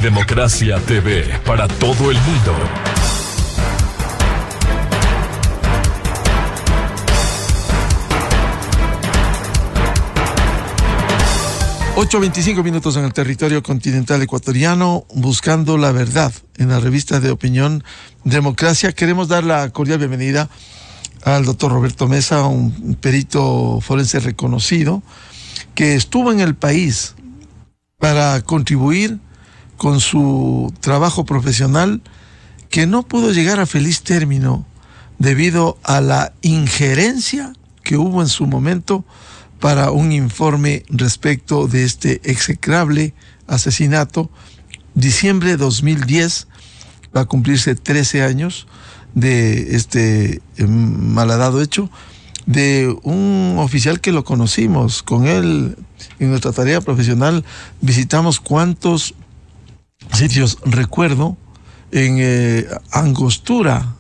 Democracia TV, para todo el mundo. Ocho 25 minutos en el territorio continental ecuatoriano, buscando la verdad en la revista de opinión Democracia. Queremos dar la cordial bienvenida al doctor Roberto Mesa, un perito forense reconocido que estuvo en el país para contribuir con su trabajo profesional, que no pudo llegar a feliz término debido a la injerencia que hubo en su momento para un informe respecto de este execrable asesinato. Diciembre de 2010 va a cumplirse 13 años de este malhadado hecho de un oficial que lo conocimos. Con él, en nuestra tarea profesional, visitamos cuantos sitios. Recuerdo en Angostura,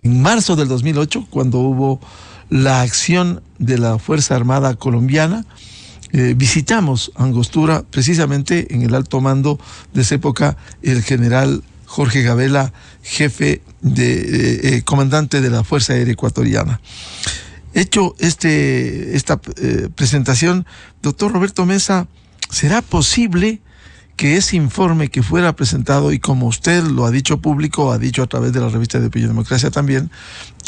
en marzo del 2008, cuando hubo la acción de la Fuerza Armada Colombiana, visitamos Angostura, precisamente en el alto mando de esa época, el general Jorge Gabela, jefe de comandante de la Fuerza Aérea Ecuatoriana. Hecho esta presentación, doctor Roberto Mesa, ¿será posible que ese informe que fuera presentado, y como usted lo ha dicho público, ha dicho a través de la revista de opinión Democracia también,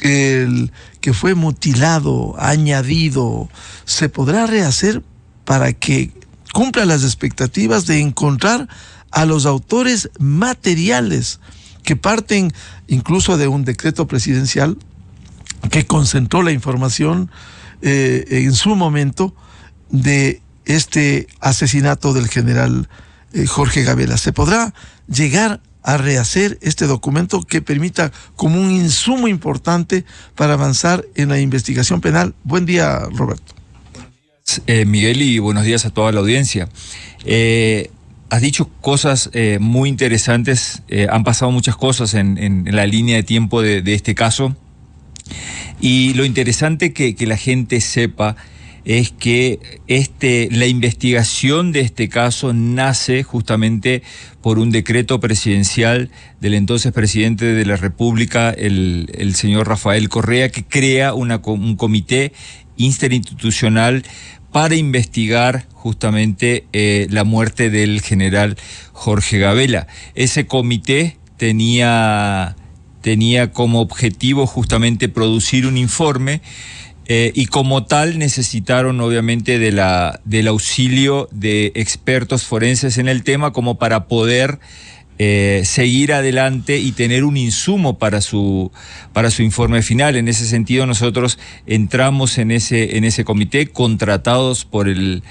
el que fue mutilado, añadido, se podrá rehacer para que cumpla las expectativas de encontrar a los autores materiales que parten incluso de un decreto presidencial que concentró la información en su momento de este asesinato del general Jorge Gabela? ¿Se podrá llegar a rehacer este documento que permita como un insumo importante para avanzar en la investigación penal? Buen día, Roberto. Miguel, y buenos días a toda la audiencia. Has dicho cosas muy interesantes, han pasado muchas cosas en la línea de tiempo de este caso, y lo interesante que la gente sepa es que la investigación de este caso nace justamente por un decreto presidencial del entonces presidente de la República, el señor Rafael Correa, que crea un comité interinstitucional para investigar justamente la muerte del general Jorge Gabela. Ese comité tenía como objetivo justamente producir un informe, y como tal necesitaron obviamente del auxilio de expertos forenses en el tema, como para poder seguir adelante y tener un insumo para su informe final. En ese sentido, nosotros entramos en ese comité, contratados por el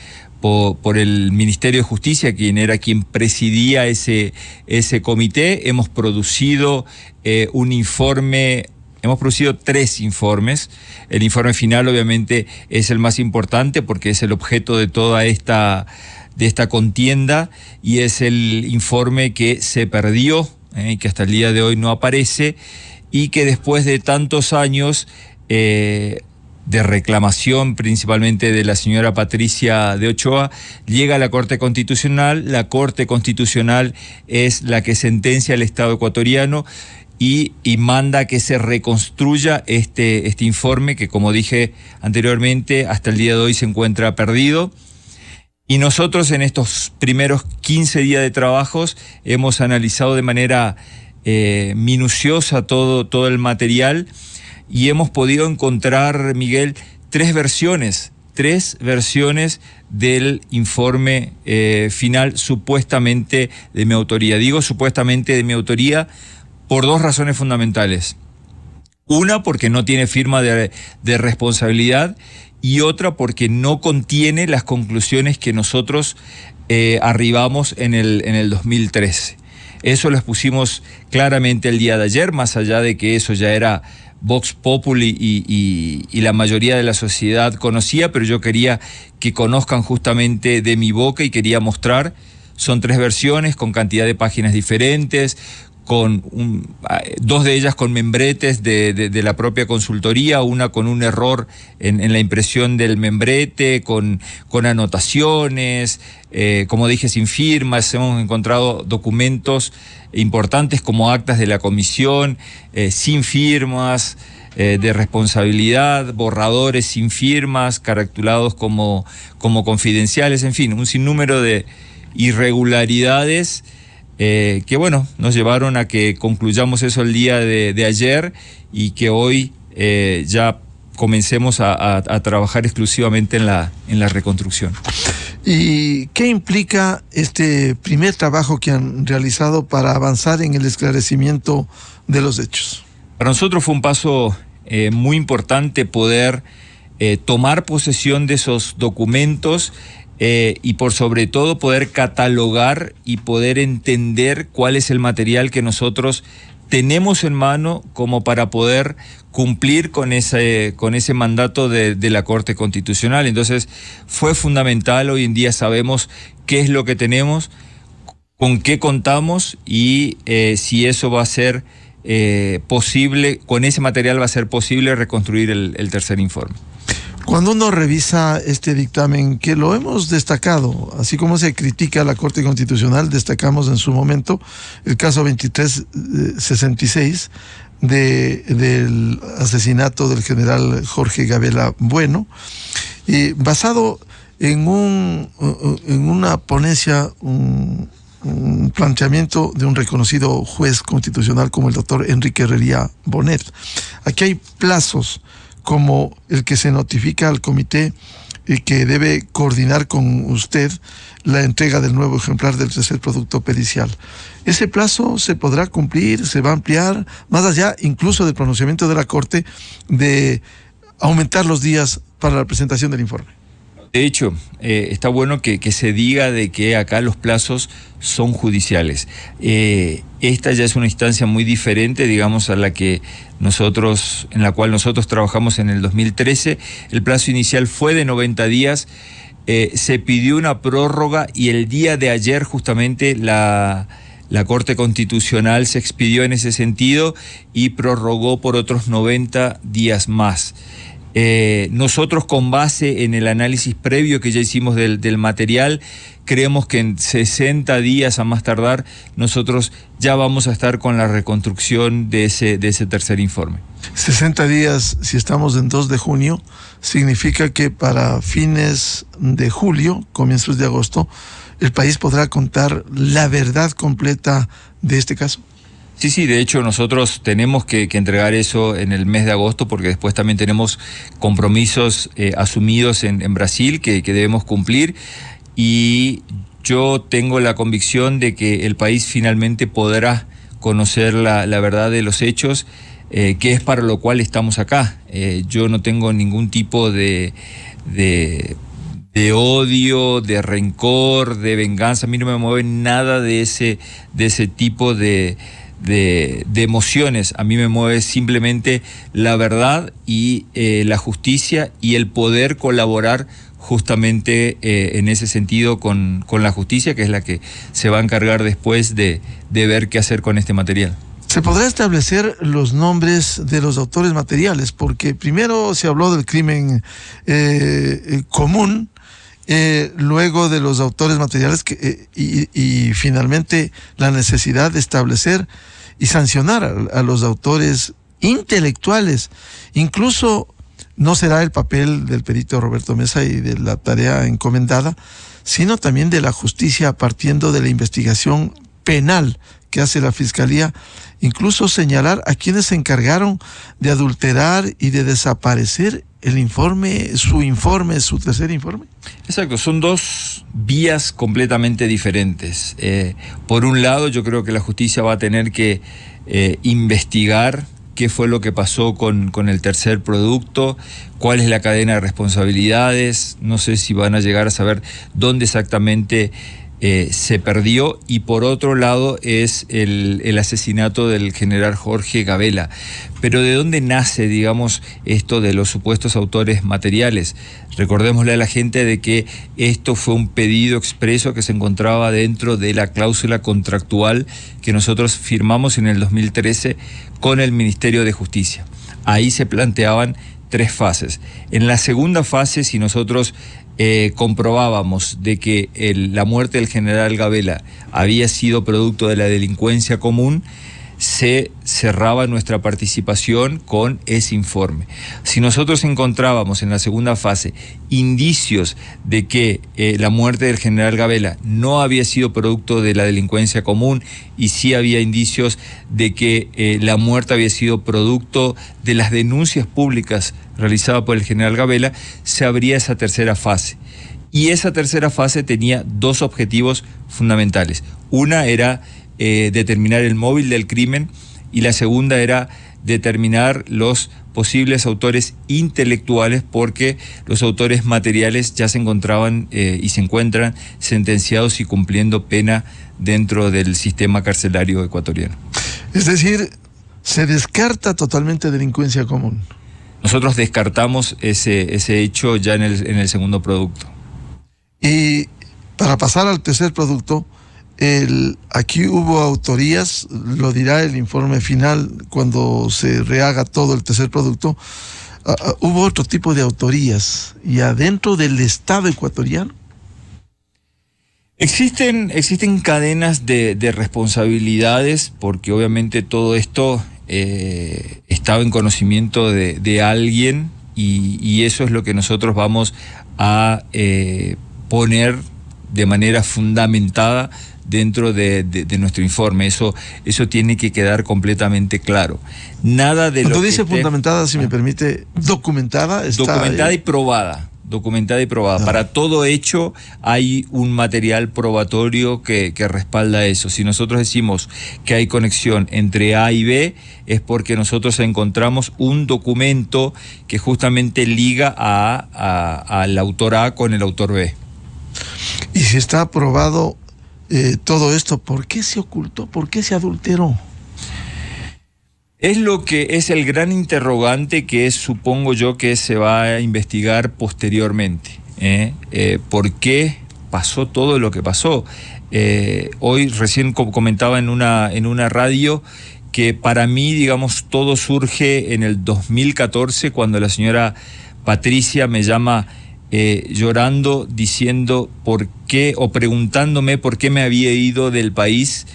Ministerio de Justicia, quien presidía ese comité. Hemos producido un informe. Hemos producido 3 informes. El informe final obviamente es el más importante porque es el objeto de toda esta contienda, y es el informe que se perdió, que hasta el día de hoy no aparece, y que después de tantos años de reclamación, principalmente de la señora Patricia de Ochoa, llega a la Corte Constitucional. La Corte Constitucional es la que sentencia al Estado ecuatoriano y manda que se reconstruya este informe, que, como dije anteriormente, hasta el día de hoy se encuentra perdido. Y nosotros, en estos primeros 15 días de trabajos, hemos analizado de manera minuciosa todo el material, y hemos podido encontrar, Miguel, 3 versiones del informe final, supuestamente de mi autoría. Digo supuestamente de mi autoría por 2 razones fundamentales. Una, porque no tiene firma de responsabilidad, y otra, porque no contiene las conclusiones que nosotros arribamos en el 2013. Eso lo expusimos claramente el día de ayer, más allá de que eso ya era Vox Populi y la mayoría de la sociedad conocía, pero yo quería que conozcan justamente de mi boca, y quería mostrar. Son 3 versiones con cantidad de páginas diferentes, dos de ellas con membretes de la propia consultoría, una con un error en la impresión del membrete, con anotaciones, como dije, sin firmas. Hemos encontrado documentos importantes como actas de la comisión, sin firmas, de responsabilidad, borradores sin firmas, caratulados como confidenciales, en fin, un sinnúmero de irregularidades que bueno, nos llevaron a que concluyamos eso el día de ayer y que hoy ya comencemos a trabajar exclusivamente en la reconstrucción. ¿Y qué implica este primer trabajo que han realizado para avanzar en el esclarecimiento de los hechos? Para nosotros fue un paso muy importante poder tomar posesión de esos documentos y por sobre todo poder catalogar y poder entender cuál es el material que nosotros tenemos en mano como para poder cumplir con ese mandato de la Corte Constitucional. Entonces fue fundamental. Hoy en día sabemos qué es lo que tenemos, con qué contamos y si eso va a ser posible, con ese material va a ser posible reconstruir el tercer informe. Cuando uno revisa este dictamen, que lo hemos destacado, así como se critica a la Corte Constitucional, destacamos en su momento el caso 2366 del asesinato del general Jorge Gabela Bueno, basado en una ponencia, un planteamiento de un reconocido juez constitucional como el doctor Enrique Herrería Bonet. Aquí hay plazos como el que se notifica al comité que debe coordinar con usted la entrega del nuevo ejemplar del tercer producto pericial. ¿Ese plazo se podrá cumplir, se va a ampliar, más allá incluso del pronunciamiento de la Corte de aumentar los días para la presentación del informe? De hecho, está bueno que se diga de que acá los plazos son judiciales. Esta ya es una instancia muy diferente, digamos, en la cual nosotros trabajamos en el 2013. El plazo inicial fue de 90 días. Se pidió una prórroga y el día de ayer justamente la Corte Constitucional se expidió en ese sentido y prorrogó por otros 90 días más. Nosotros, con base en el análisis previo que ya hicimos del material, creemos que en 60 días a más tardar nosotros ya vamos a estar con la reconstrucción de ese tercer informe. 60 días, si estamos en 2 de junio, significa que para fines de julio, comienzos de agosto, el país podrá contar la verdad completa de este caso. Sí, de hecho nosotros tenemos que entregar eso en el mes de agosto porque después también tenemos compromisos asumidos en Brasil que debemos cumplir y yo tengo la convicción de que el país finalmente podrá conocer la verdad de los hechos, que es para lo cual estamos acá. Yo no tengo ningún tipo de odio, de rencor, de venganza. A mí no me mueve nada de ese tipo de emociones. A mí me mueve simplemente la verdad y la justicia y el poder colaborar justamente en ese sentido con la justicia, que es la que se va a encargar después de ver qué hacer con este material. ¿Se podrá establecer los nombres de los autores materiales? Porque primero se habló del crimen común, luego de los autores materiales y finalmente la necesidad de establecer y sancionar a los autores intelectuales. Incluso no será el papel del perito Roberto Mesa y de la tarea encomendada, sino también de la justicia partiendo de la investigación penal que hace la Fiscalía, incluso señalar a quienes se encargaron de adulterar y de desaparecer su tercer informe. Exacto, son dos vías completamente diferentes. Por un lado, yo creo que la justicia va a tener que investigar qué fue lo que pasó con el tercer producto, cuál es la cadena de responsabilidades. No sé si van a llegar a saber dónde exactamente se perdió, y por otro lado es el asesinato del general Jorge Gabela. Pero ¿de dónde nace, digamos, esto de los supuestos autores materiales? Recordémosle a la gente de que esto fue un pedido expreso que se encontraba dentro de la cláusula contractual que nosotros firmamos en el 2013 con el Ministerio de Justicia. Ahí se planteaban 3 fases. En la segunda fase, si nosotros comprobábamos de que la muerte del general Gabela había sido producto de la delincuencia común, se cerraba nuestra participación con ese informe. Si nosotros encontrábamos en la segunda fase indicios de que la muerte del general Gabela no había sido producto de la delincuencia común, y sí había indicios de que la muerte había sido producto de las denuncias públicas realizadas por el general Gabela, se abría esa tercera fase. Y esa tercera fase tenía 2 objetivos fundamentales. Una era determinar el móvil del crimen, y la segunda era determinar los posibles autores intelectuales, porque los autores materiales ya se encontraban y se encuentran sentenciados y cumpliendo pena dentro del sistema carcelario ecuatoriano. Es decir, se descarta totalmente delincuencia común. Nosotros descartamos ese hecho ya en el segundo producto. Y para pasar al tercer producto, aquí hubo autorías, lo dirá el informe final cuando se rehaga todo el tercer producto. Hubo otro tipo de autorías, y adentro del Estado ecuatoriano. Existen cadenas de responsabilidades, porque obviamente todo esto estaba en conocimiento de alguien, y eso es lo que nosotros vamos a poner de manera fundamentada dentro de nuestro informe. Eso tiene que quedar completamente claro. Nada de Cuando lo que dice fundamentada, si me permite, documentada, documentada y probada. Documentada y probada. Para todo hecho hay un material probatorio que respalda eso. Si nosotros decimos que hay conexión entre A y B, es porque nosotros encontramos un documento que justamente liga al autor A con el autor B. Y si está aprobado todo esto, ¿por qué se ocultó? ¿Por qué se adulteró? Es lo que es el gran interrogante que supongo yo que se va a investigar posteriormente. ¿Por qué pasó todo lo que pasó? Hoy recién comentaba en una radio que para mí, digamos, todo surge en el 2014, cuando la señora Patricia me llama llorando, diciendo por qué, o preguntándome por qué me había ido del país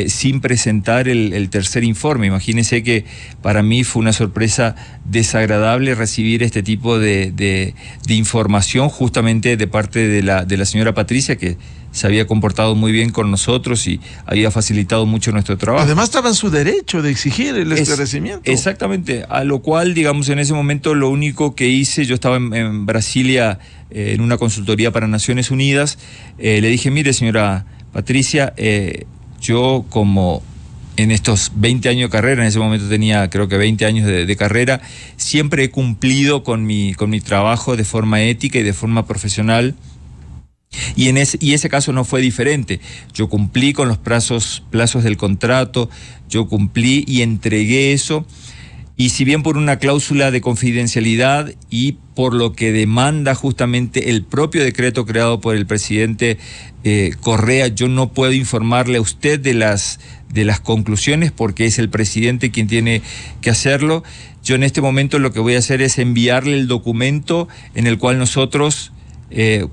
sin presentar el tercer informe. Imagínense que para mí fue una sorpresa desagradable recibir este tipo de información, justamente de parte de la señora Patricia, que se había comportado muy bien con nosotros y había facilitado mucho nuestro trabajo. Además estaba en su derecho de exigir el esclarecimiento. Exactamente, a lo cual, digamos, en ese momento lo único que hice, yo estaba en Brasilia en una consultoría para Naciones Unidas, le dije, mire señora Patricia, yo como en estos 20 años de carrera, en ese momento tenía creo que 20 años de carrera, siempre he cumplido con mi trabajo de forma ética y de forma profesional. Y ese caso no fue diferente. Yo cumplí con los plazos del contrato, yo cumplí y entregué eso. Y si bien por una cláusula de confidencialidad y por lo que demanda justamente el propio decreto creado por el presidente Correa, yo no puedo informarle a usted de las conclusiones, porque es el presidente quien tiene que hacerlo. Yo en este momento lo que voy a hacer es enviarle el documento en el cual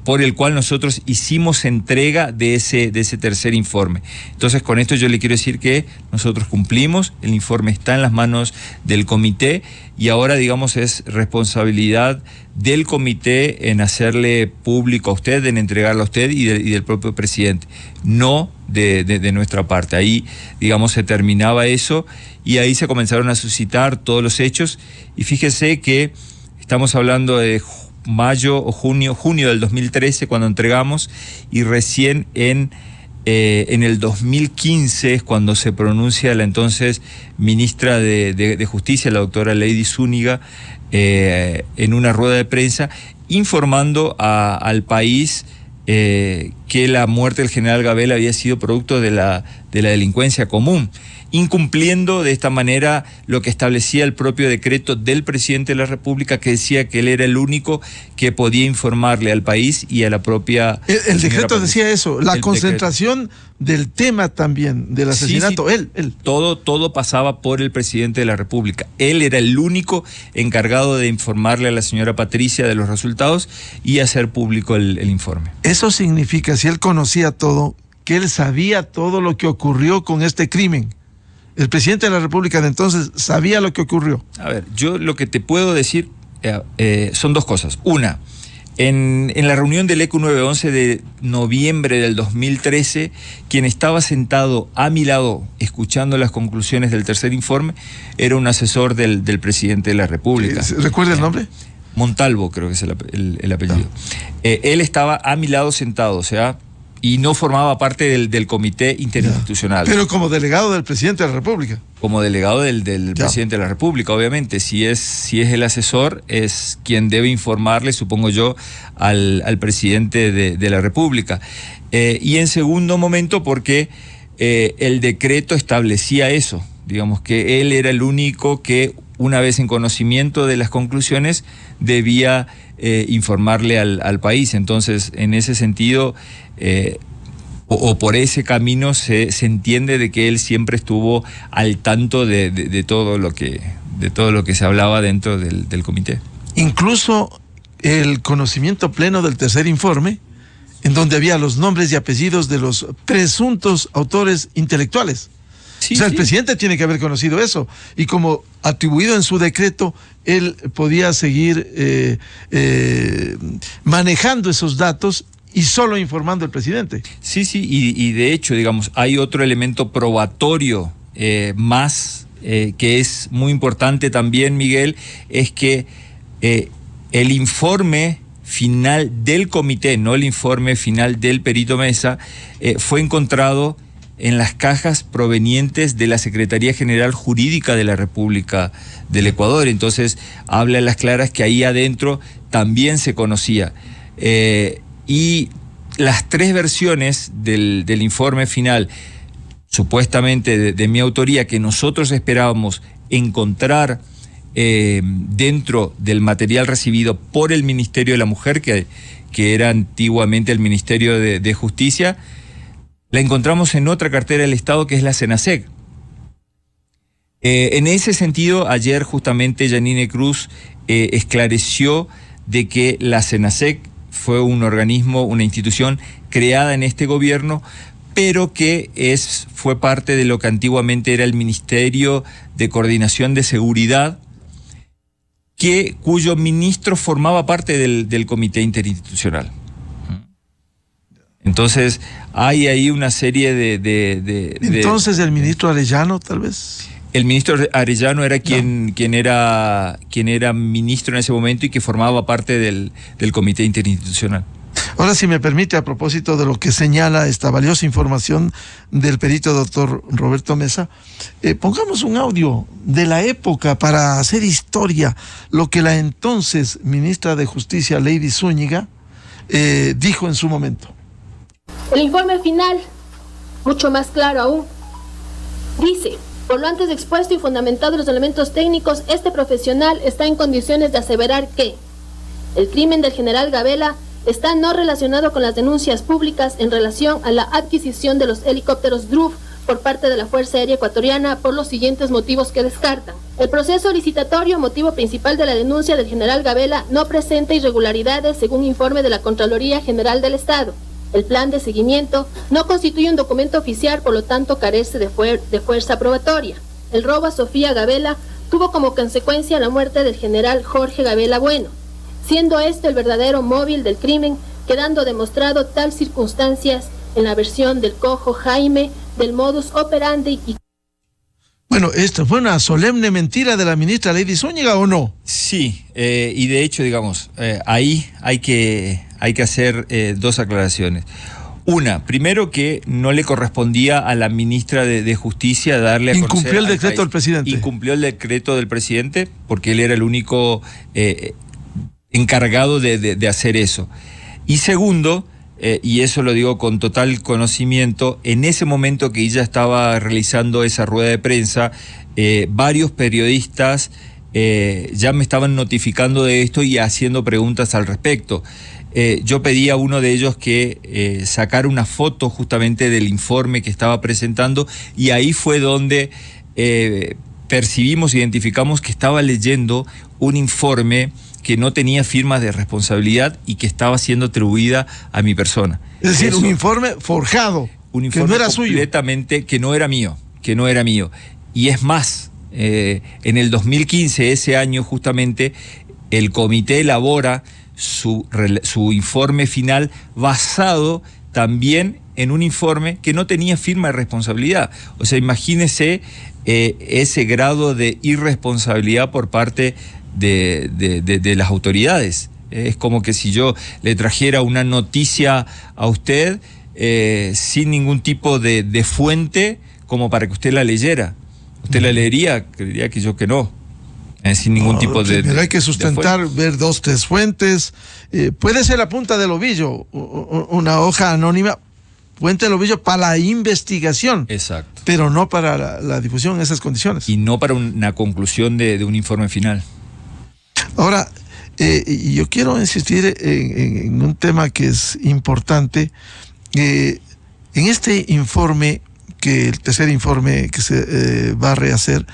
por el cual nosotros hicimos entrega de ese tercer informe. Entonces, con esto yo le quiero decir que nosotros cumplimos, el informe está en las manos del comité, y ahora, digamos, es responsabilidad del comité en hacerle público a usted, en entregarlo a usted y del propio presidente, no de nuestra parte. Ahí, digamos, se terminaba eso, y ahí se comenzaron a suscitar todos los hechos, y fíjese que estamos hablando de mayo o junio del 2013 cuando entregamos, y recién en el 2015 es cuando se pronuncia la entonces ministra de Justicia, la doctora Lady Zúñiga, en una rueda de prensa informando al país que la muerte del general Gabela había sido producto de la delincuencia común, incumpliendo de esta manera lo que establecía el propio decreto del presidente de la República, que decía que él era el único que podía informarle al país y a la propia... El decreto decía eso, la concentración del tema también, del asesinato, sí. Él. Todo pasaba por el presidente de la República. Él era el único encargado de informarle a la señora Patricia de los resultados y hacer público el informe. Eso significa, si él conocía todo, que él sabía todo lo que ocurrió con este crimen. El presidente de la República de entonces sabía lo que ocurrió. A ver, yo lo que te puedo decir son dos cosas. Una, en la reunión del ECU 911 de noviembre del 2013, quien estaba sentado a mi lado escuchando las conclusiones del tercer informe era un asesor del presidente de la República. ¿Recuerda el nombre? Montalvo, creo que es el apellido. No. Él estaba a mi lado sentado, o sea, y no formaba parte del comité interinstitucional. Pero como delegado del presidente de la República. Como delegado del presidente de la República, obviamente. Si es el asesor, es quien debe informarle, supongo yo, al presidente de la República. Y en segundo momento, porque el decreto establecía eso. Digamos que él era el único que, una vez en conocimiento de las conclusiones, debía informarle al país. Entonces, en ese sentido, o por ese camino se entiende de que él siempre estuvo al tanto de todo lo que se hablaba dentro del comité. Incluso el conocimiento pleno del tercer informe, en donde había los nombres y apellidos de los presuntos autores intelectuales. Sí, o sea, sí. El presidente tiene que haber conocido eso, y como atribuido en su decreto, él podía seguir manejando esos datos y solo informando al presidente. Sí, y de hecho, digamos, hay otro elemento probatorio más que es muy importante también, Miguel, es que el informe final del comité, no el informe final del perito Mesa, fue encontrado en las cajas provenientes de la Secretaría General Jurídica de la República del Ecuador. Entonces, habla a las claras que ahí adentro también se conocía. Y las tres versiones del informe final, supuestamente de mi autoría, que nosotros esperábamos encontrar dentro del material recibido por el Ministerio de la Mujer, que era antiguamente el Ministerio de Justicia, la encontramos en otra cartera del Estado, que es la Senasec. En ese sentido, ayer justamente Yanine Cruz esclareció de que la Senasec fue un organismo, una institución creada en este gobierno, pero que fue parte de lo que antiguamente era el Ministerio de Coordinación de Seguridad, cuyo ministro formaba parte del comité interinstitucional. Entonces, hay ahí una serie Entonces, el ministro Arellano, tal vez. El ministro Arellano era quien era ministro en ese momento y que formaba parte del comité interinstitucional. Ahora, si me permite, a propósito de lo que señala esta valiosa información del perito doctor Roberto Mesa, pongamos un audio de la época para hacer historia, lo que la entonces ministra de Justicia, Lady Zúñiga, dijo en su momento. El informe final, mucho más claro aún, dice: por lo antes expuesto y fundamentado en los elementos técnicos, este profesional está en condiciones de aseverar que el crimen del general Gabela está no relacionado con las denuncias públicas en relación a la adquisición de los helicópteros DRUF por parte de la Fuerza Aérea Ecuatoriana por los siguientes motivos que descartan. El proceso licitatorio, motivo principal de la denuncia del general Gabela, no presenta irregularidades según informe de la Contraloría General del Estado. El plan de seguimiento no constituye un documento oficial, por lo tanto carece de fuerza probatoria. El robo a Sofía Gabela tuvo como consecuencia la muerte del general Jorge Gabela Bueno, siendo este el verdadero móvil del crimen, quedando demostrado tal circunstancias en la versión del cojo Jaime del modus operandi y... Bueno, ¿esto fue una solemne mentira de la ministra Lady Zúñiga o no? Sí, y de hecho, digamos, ahí hay que hacer dos aclaraciones. Una, primero, que no le correspondía a la ministra de Justicia darle a conocer... Incumplió el decreto del presidente. Incumplió el decreto del presidente porque él era el único encargado de hacer eso. Y segundo, y eso lo digo con total conocimiento, en ese momento que ella estaba realizando esa rueda de prensa, varios periodistas ya me estaban notificando de esto y haciendo preguntas al respecto. Yo pedí a uno de ellos que sacara una foto justamente del informe que estaba presentando, y ahí fue donde percibimos, identificamos que estaba leyendo un informe que no tenía firmas de responsabilidad y que estaba siendo atribuida a mi persona. Es decir, un informe forjado, un informe que no era suyo. Completamente, que no era mío. Y es más, en el 2015, ese año justamente, el comité elabora su informe final basado también en un informe que no tenía firma de responsabilidad. O sea, imagínese ese grado de irresponsabilidad por parte de las autoridades. Es como que si yo le trajera una noticia a usted sin ningún tipo de fuente como para que usted la leyera. ¿Usted la leería? Creería que yo que no. Sin ningún tipo de... Pero hay que sustentar, ver 2, 3 fuentes. Puede ser la punta del ovillo, una hoja anónima, puente del ovillo para la investigación. Exacto. Pero no para la difusión en esas condiciones. Y no para una conclusión de un informe final. Ahora, yo quiero insistir en un tema que es importante. En este informe, el tercer informe que se va a rehacer,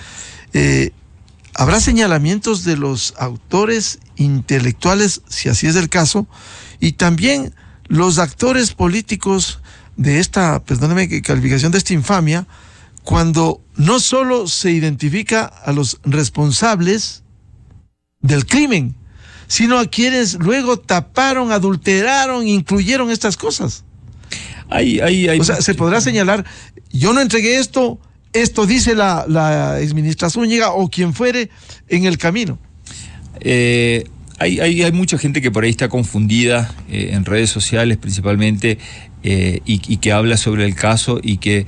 habrá señalamientos de los autores intelectuales, si así es el caso, y también los actores políticos de esta, perdóneme, calificación de esta infamia, cuando no solo se identifica a los responsables del crimen, sino a quienes luego taparon, adulteraron, incluyeron estas cosas. O sea, se podrá señalar, yo no entregué esto dice la exministra Zúñiga o quien fuere en el camino. Hay mucha gente que por ahí está confundida en redes sociales principalmente y que habla sobre el caso y que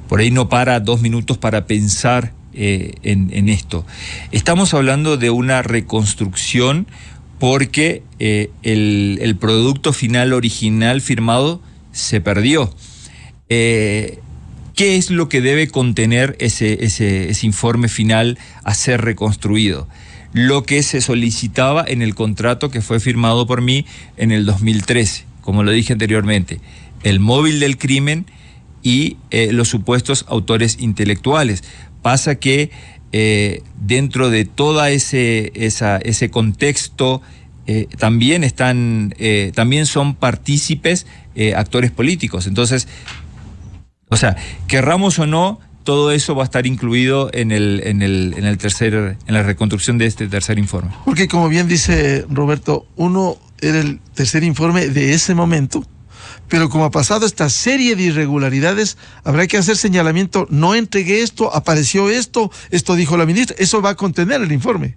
por ahí no para 2 minutos para pensar en esto. Estamos hablando de una reconstrucción porque el producto final original firmado se perdió. ¿Qué es lo que debe contener ese informe final a ser reconstruido? Lo que se solicitaba en el contrato que fue firmado por mí en el 2013, como lo dije anteriormente, el móvil del crimen y los supuestos autores intelectuales. Pasa que dentro de todo ese contexto también son partícipes actores políticos. Entonces, o sea, querramos o no, todo eso va a estar incluido en la reconstrucción de este tercer informe. Porque como bien dice Roberto, uno era el tercer informe de ese momento, pero como ha pasado esta serie de irregularidades, habrá que hacer señalamiento, no entregué esto, apareció esto dijo la ministra, eso va a contener el informe.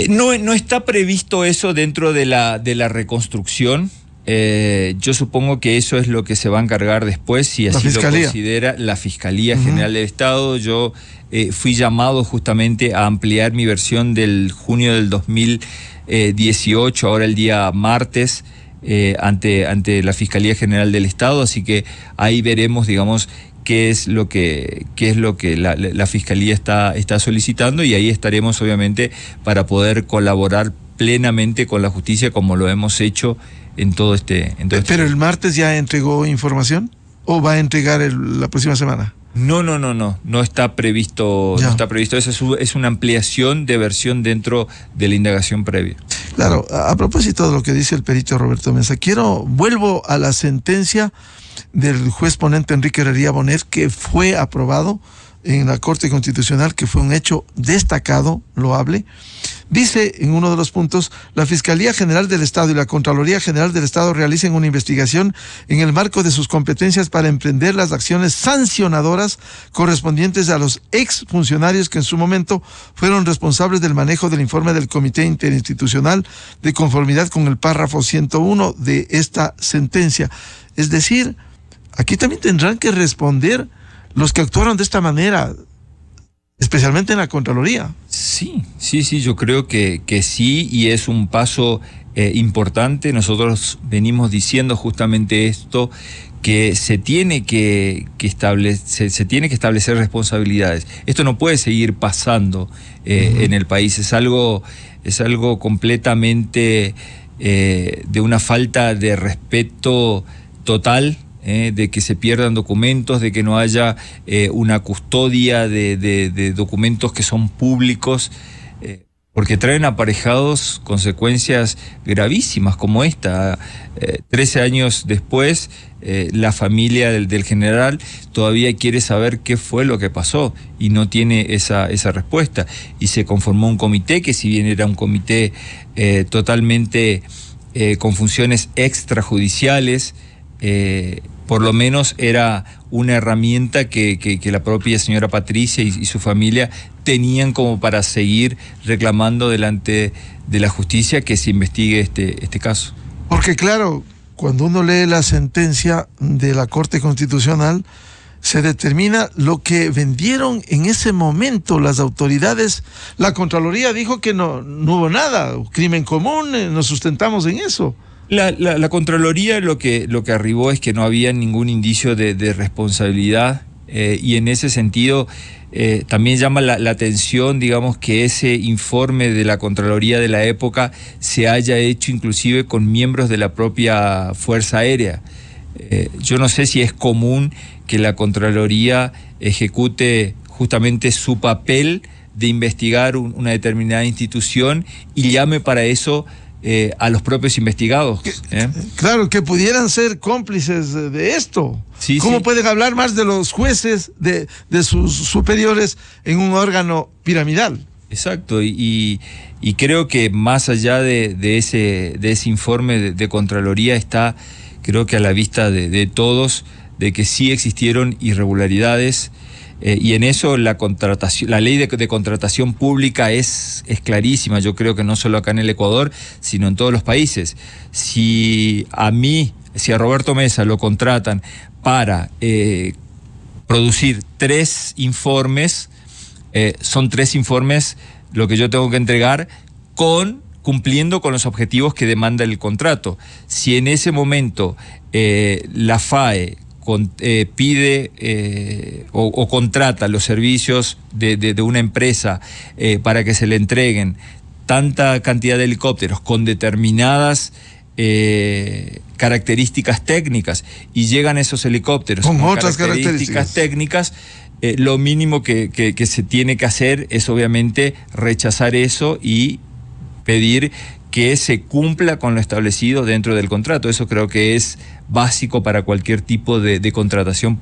No está previsto eso dentro de la reconstrucción. Yo supongo que eso es lo que se va a encargar después, si así lo considera la Fiscalía General del Estado. Yo fui llamado justamente a ampliar mi versión del junio del 2018, ahora el día martes, ante la Fiscalía General del Estado, así que ahí veremos, digamos, qué es lo que la Fiscalía está solicitando, y ahí estaremos obviamente para poder colaborar plenamente con la justicia como lo hemos hecho en todo este... ¿Pero el martes ya entregó información o va a entregar la próxima semana? No está previsto. Ya. No está previsto. Eso es una ampliación de versión dentro de la indagación previa. Claro, a propósito de lo que dice el perito Roberto Mesa, vuelvo a la sentencia del juez ponente Enrique Herrería Bonet, que fue aprobado en la Corte Constitucional, que fue un hecho destacado, loable. Dice en uno de los puntos: la Fiscalía General del Estado y la Contraloría General del Estado realicen una investigación en el marco de sus competencias para emprender las acciones sancionadoras correspondientes a los exfuncionarios que en su momento fueron responsables del manejo del informe del Comité Interinstitucional de conformidad con el párrafo 101 de esta sentencia. Es decir, aquí también tendrán que responder los que actuaron de esta manera, especialmente en la Contraloría. Sí, yo creo que sí, y es un paso importante. Nosotros venimos diciendo justamente esto, que se tiene que establecer responsabilidades. Esto no puede seguir pasando en el país. Es algo completamente de una falta de respeto total, de que se pierdan documentos, de que no haya una custodia de documentos que son públicos, porque traen aparejados consecuencias gravísimas como esta. 13 años después, la familia del general todavía quiere saber qué fue lo que pasó y no tiene esa respuesta. Y se conformó un comité que, si bien era un comité totalmente con funciones extrajudiciales, por lo menos era una herramienta que la propia señora Patricia y su familia tenían como para seguir reclamando delante de la justicia que se investigue este caso. Porque claro, cuando uno lee la sentencia de la Corte Constitucional, se determina lo que vendieron en ese momento las autoridades. La Contraloría dijo que no hubo nada, crimen común, nos sustentamos en eso. La Contraloría lo que arribó es que no había ningún indicio de responsabilidad, y en ese sentido también llama la atención, digamos, que ese informe de la Contraloría de la época se haya hecho inclusive con miembros de la propia Fuerza Aérea. Yo no sé si es común que la Contraloría ejecute justamente su papel de investigar una determinada institución y llame para eso a los propios investigados. Claro, que pudieran ser cómplices de esto. Sí, ¿Cómo sí. pueden hablar más de los jueces, de sus superiores en un órgano piramidal? Exacto, y creo que más allá de ese informe de Contraloría está, creo que a la vista de todos, de que sí existieron irregularidades. Y en eso la ley de contratación pública es clarísima. Yo creo que no solo acá en el Ecuador, sino en todos los países. Si a Roberto Mesa lo contratan para producir 3 informes, son 3 informes lo que yo tengo que entregar cumpliendo con los objetivos que demanda el contrato. Si en ese momento la FAE pide o contrata los servicios de una empresa para que se le entreguen tanta cantidad de helicópteros con determinadas características técnicas, y llegan esos helicópteros con otras características técnicas, lo mínimo que se tiene que hacer es obviamente rechazar eso y pedir que se cumpla con lo establecido dentro del contrato. Eso creo que es básico para cualquier tipo de contratación,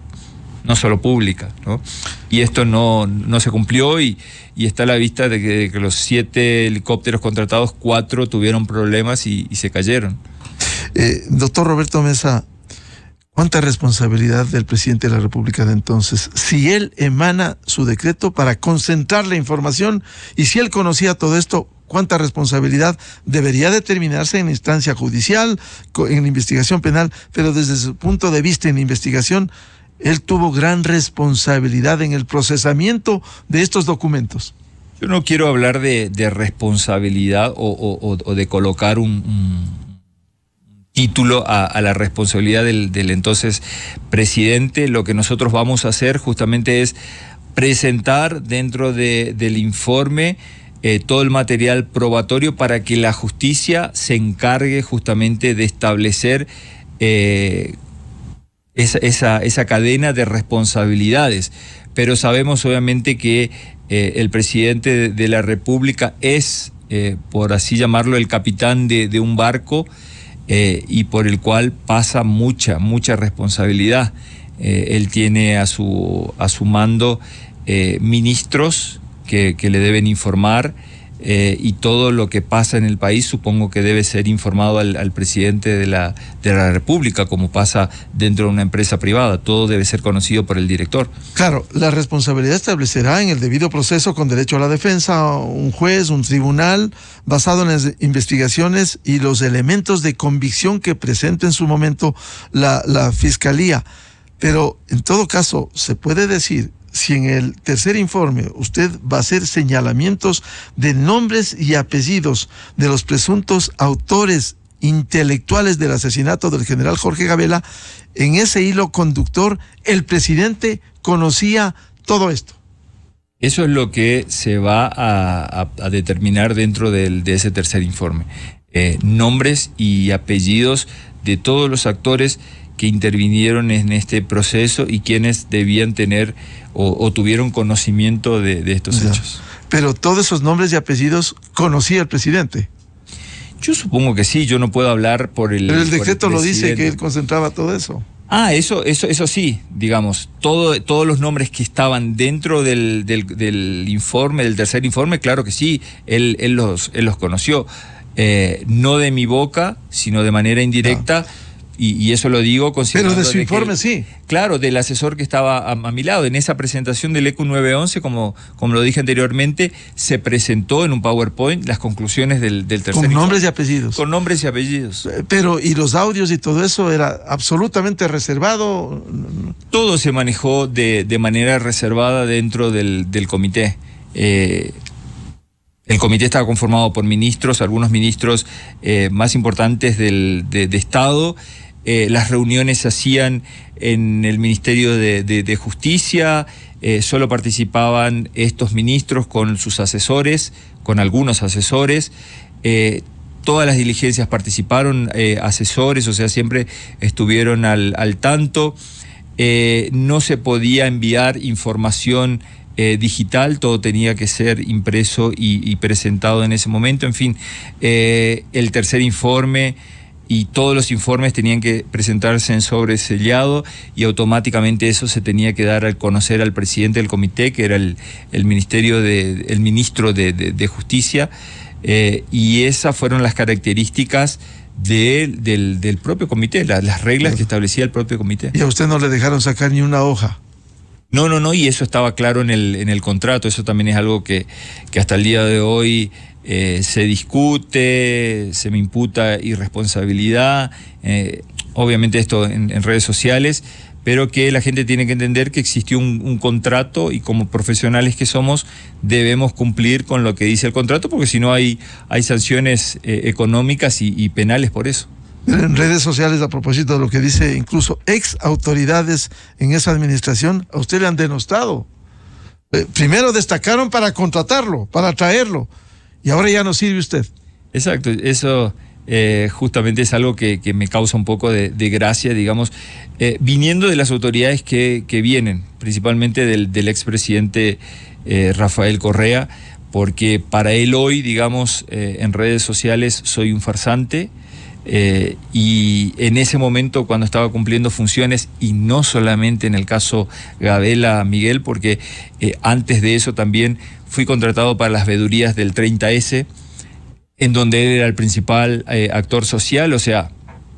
no solo pública, ¿no? Y esto no se cumplió, y está a la vista de que los 7 helicópteros contratados, 4 tuvieron problemas y se cayeron. Doctor Roberto Mesa, ¿cuánta responsabilidad del presidente de la República de entonces? Si él emana su decreto para concentrar la información, y si él conocía todo esto, ¿cuánta responsabilidad debería determinarse en instancia judicial, en investigación penal? Pero desde su punto de vista en investigación, él tuvo gran responsabilidad en el procesamiento de estos documentos. Yo no quiero hablar de responsabilidad o de colocar un título a la responsabilidad del entonces presidente. Lo que nosotros vamos a hacer justamente es presentar dentro del informe todo el material probatorio para que la justicia se encargue justamente de establecer esa cadena de responsabilidades. Pero sabemos obviamente que el presidente de la República es, por así llamarlo, el capitán de un barco, y por el cual pasa mucha responsabilidad. Él tiene a su mando ministros que le deben informar, y todo lo que pasa en el país supongo que debe ser informado al presidente de la República, como pasa dentro de una empresa privada. Todo debe ser conocido por el director. Claro, la responsabilidad establecerá en el debido proceso, con derecho a la defensa, un juez, un tribunal, basado en las investigaciones y los elementos de convicción que presente en su momento la Fiscalía. Pero en todo caso, se puede decir, si en el tercer informe usted va a hacer señalamientos de nombres y apellidos de los presuntos autores intelectuales del asesinato del general Jorge Gabela, en ese hilo conductor el presidente conocía todo esto. Eso es lo que se va a determinar dentro de ese tercer informe. Nombres y apellidos de todos los actores que intervinieron en este proceso y quienes debían tener o tuvieron conocimiento de estos hechos. Pero todos esos nombres y apellidos conocía el presidente. Yo supongo que sí, yo no puedo hablar por el... Pero el decreto lo dice, que él concentraba todo eso. Eso sí, digamos, todos los nombres que estaban dentro del informe, del tercer informe, claro que sí, él los conoció. No de mi boca, sino de manera indirecta. No. Y eso lo digo considerando... Pero de su informe sí. Claro, del asesor que estaba a mi lado. En esa presentación del ECU 911, como lo dije anteriormente, se presentó en un PowerPoint las conclusiones del tercer informe. Con nombres y apellidos. Con nombres y apellidos. Pero, ¿y los audios y todo eso era absolutamente reservado? Todo se manejó de manera reservada dentro del comité. El comité estaba conformado por ministros, algunos ministros más importantes de Estado. Las reuniones se hacían en el Ministerio de Justicia, solo participaban estos ministros con sus asesores, con algunos asesores. Todas las diligencias participaron asesores, o sea, siempre estuvieron al tanto. No se podía enviar información digital, todo tenía que ser impreso y presentado en ese momento. En fin, el tercer informe y todos los informes tenían que presentarse en sobresellado y automáticamente eso se tenía que dar a conocer al presidente del comité, que era el ministro de Justicia, y esas fueron las características del propio comité, las reglas que establecía el propio comité. ¿Y a usted no le dejaron sacar ni una hoja? No, y eso estaba claro en el contrato. Eso también es algo que hasta el día de hoy se discute, se me imputa irresponsabilidad, obviamente esto en redes sociales, pero que la gente tiene que entender que existió un contrato y como profesionales que somos debemos cumplir con lo que dice el contrato, porque si no hay sanciones económicas y penales por eso. En redes sociales, a propósito de lo que dice incluso ex autoridades en esa administración, a usted le han denostado. Primero destacaron para contratarlo, para traerlo, y ahora ya no sirve usted. Exacto, eso justamente es algo que me causa un poco de gracia, digamos, viniendo de las autoridades que vienen, principalmente del expresidente Rafael Correa, porque para él hoy, digamos, en redes sociales soy un farsante. Y en ese momento, cuando estaba cumpliendo funciones, y no solamente en el caso Gabela, Miguel, porque antes de eso también fui contratado para las veedurías del 30S, en donde él era el principal actor social, o sea,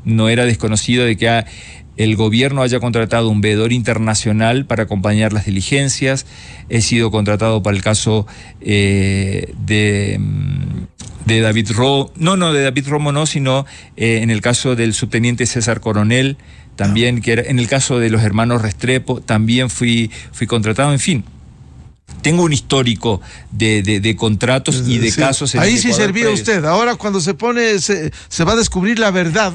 no era desconocido de que el gobierno haya contratado un veedor internacional para acompañar las diligencias. He sido contratado para el caso de David Romo, de David Romo no, sino en el caso del subteniente César Coronel, también, que era, en el caso de los hermanos Restrepo, también fui contratado, en fin. Tengo un histórico de contratos y de casos. Ahí sí servía usted. Ahora cuando se va a descubrir la verdad,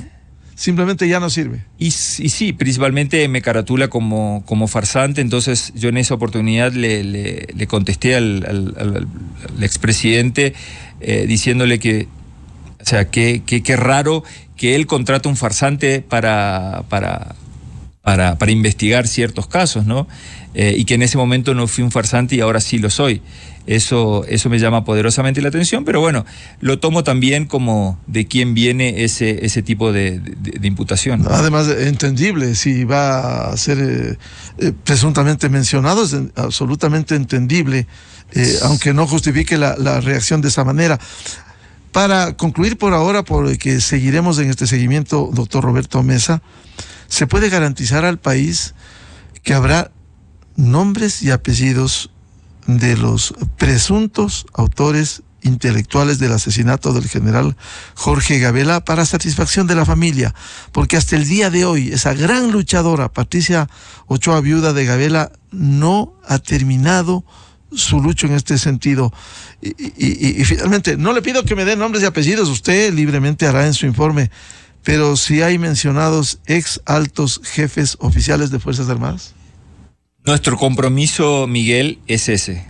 simplemente ya no sirve. Y sí, principalmente me caratula como farsante. Entonces yo en esa oportunidad le contesté al expresidente diciéndole que, o sea, que raro que él contrate un farsante para investigar ciertos casos, ¿no? Y que en ese momento no fui un farsante y ahora sí lo soy. Eso me llama poderosamente la atención, pero bueno, lo tomo también como de quién viene ese tipo de imputación. Además, entendible, si va a ser presuntamente mencionado, es absolutamente entendible, aunque no justifique la reacción de esa manera. Para concluir por ahora, porque seguiremos en este seguimiento, doctor Roberto Mesa, ¿se puede garantizar al país que habrá nombres y apellidos de los presuntos autores intelectuales del asesinato del general Jorge Gabela para satisfacción de la familia, porque hasta el día de hoy esa gran luchadora Patricia Ochoa, viuda de Gabela, no ha terminado su lucha en este sentido. Y finalmente, no le pido que me den nombres y apellidos, usted libremente hará en su informe, pero si hay mencionados ex altos jefes oficiales de Fuerzas Armadas. Nuestro compromiso, Miguel, es ese,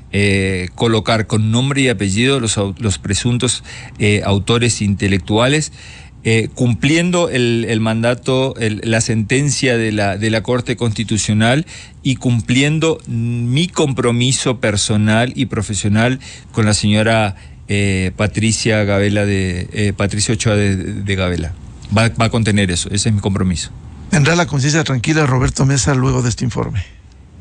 colocar con nombre y apellido los presuntos autores intelectuales, cumpliendo el mandato, la sentencia de la Corte Constitucional y cumpliendo mi compromiso personal y profesional con la señora Patricia Ochoa de Gabela. Va a contener eso, ese es mi compromiso. ¿Tendrá la conciencia tranquila Roberto Mesa luego de este informe?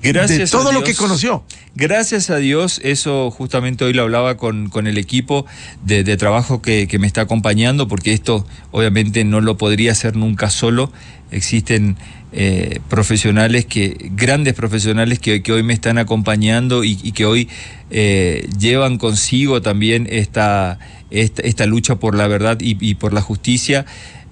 Gracias de todo a Dios, lo que conoció. Gracias a Dios, eso justamente hoy lo hablaba con el equipo de trabajo que me está acompañando, porque esto obviamente no lo podría hacer nunca solo. Existen grandes profesionales que hoy me están acompañando y que hoy llevan consigo también esta lucha por la verdad y por la justicia.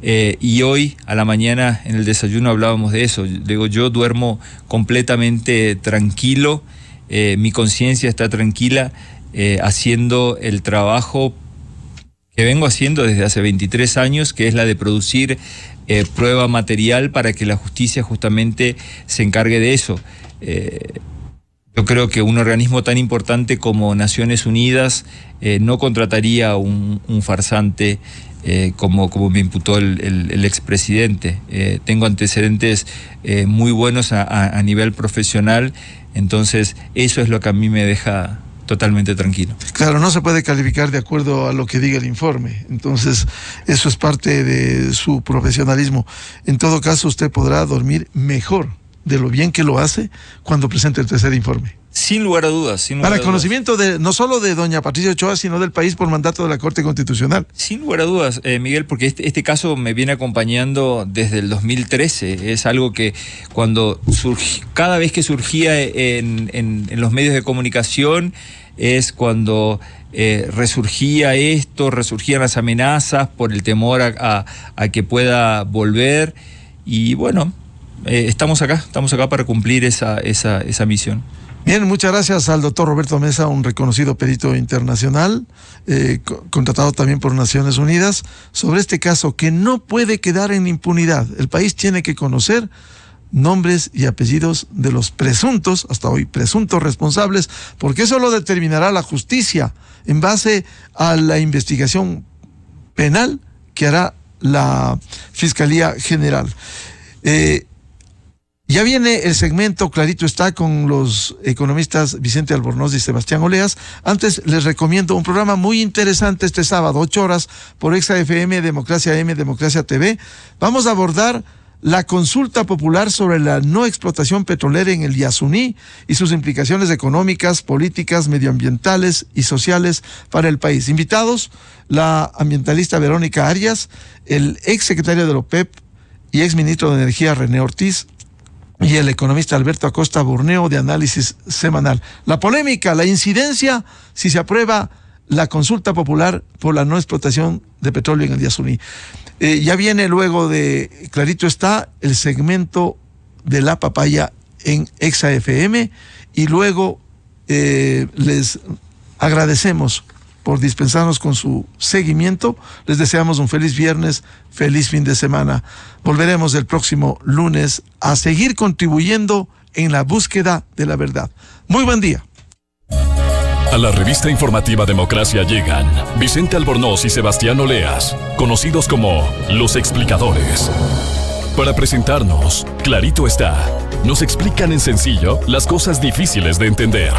Y hoy a la mañana en el desayuno hablábamos de eso. Digo, yo duermo completamente tranquilo, mi conciencia está tranquila, haciendo el trabajo que vengo haciendo desde hace 23 años, que es la de producir prueba material para que la justicia justamente se encargue de eso. Yo creo que un organismo tan importante como Naciones Unidas no contrataría un farsante como me imputó el expresidente. Tengo antecedentes muy buenos a nivel profesional, entonces eso es lo que a mí me deja totalmente tranquilo. Claro, no se puede calificar de acuerdo a lo que diga el informe, entonces eso es parte de su profesionalismo. En todo caso, usted podrá dormir mejor de lo bien que lo hace cuando presente el tercer informe. Sin lugar a dudas. Para conocimiento no solo de doña Patricia Ochoa, sino del país por mandato de la Corte Constitucional. Sin lugar a dudas, Miguel, porque este caso me viene acompañando desde el 2013. Es algo que cada vez que surgía en los medios de comunicación, es cuando resurgían las amenazas por el temor a que pueda volver. Y bueno, estamos acá para cumplir esa misión. Bien, muchas gracias al doctor Roberto Mesa, un reconocido perito internacional, contratado también por Naciones Unidas, sobre este caso que no puede quedar en impunidad. El país tiene que conocer nombres y apellidos de los presuntos, hasta hoy presuntos responsables, porque eso lo determinará la justicia en base a la investigación penal que hará la Fiscalía General. Ya viene el segmento Clarito Está con los economistas Vicente Albornoz y Sebastián Oleas. Antes les recomiendo un programa muy interesante este sábado, 8 horas, por Exa FM, Democracia M, Democracia TV. Vamos a abordar la consulta popular sobre la no explotación petrolera en el Yasuní y sus implicaciones económicas, políticas, medioambientales y sociales para el país. Invitados, la ambientalista Verónica Arias, el ex secretario de la OPEP y ex ministro de Energía René Ortiz, y el economista Alberto Acosta Burneo, de Análisis Semanal. La polémica, la incidencia, si se aprueba la consulta popular por la no explotación de petróleo en el Yasuní. Ya viene luego de Clarito Está el segmento de La Papaya en Exa FM, y luego les agradecemos por dispensarnos con su seguimiento. Les deseamos un feliz viernes, feliz fin de semana. Volveremos el próximo lunes a seguir contribuyendo en la búsqueda de la verdad. Muy buen día. A la revista informativa Democracia llegan Vicente Albornoz y Sebastián Oleas, conocidos como Los Explicadores. Para presentarnos, Clarito Está, nos explican en sencillo las cosas difíciles de entender.